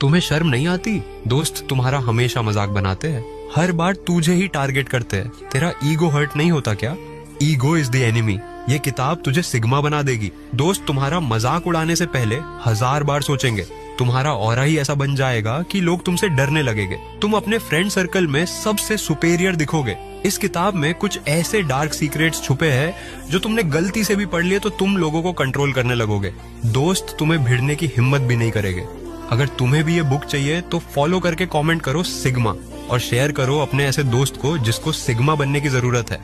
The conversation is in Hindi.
तुम्हें शर्म नहीं आती? दोस्त तुम्हारा हमेशा मजाक बनाते हैं, हर बार तुझे ही टारगेट करते हैं। तेरा ईगो हर्ट नहीं होता क्या? Ego is the enemy. ये किताब तुझे सिग्मा बना देगी। दोस्त तुम्हारा मजाक उड़ाने से पहले 1000 बार सोचेंगे। तुम्हारा ऑरा ही ऐसा बन जाएगा कि लोग तुमसे डरने लगेंगे। तुम अपने फ्रेंड सर्कल में सबसे सुपेरियर दिखोगे। इस किताब में कुछ ऐसे डार्क सीक्रेट्स छुपे हैं जो तुमने गलती से भी पढ़ लिए तो तुम लोगों को कंट्रोल करने लगोगे। दोस्त तुम्हें भिड़ने की हिम्मत भी नहीं करेंगे। अगर तुम्हें भी ये बुक चाहिए तो फॉलो करके कमेंट करो सिग्मा और शेयर करो अपने ऐसे दोस्त को जिसको सिग्मा बनने की जरूरत है।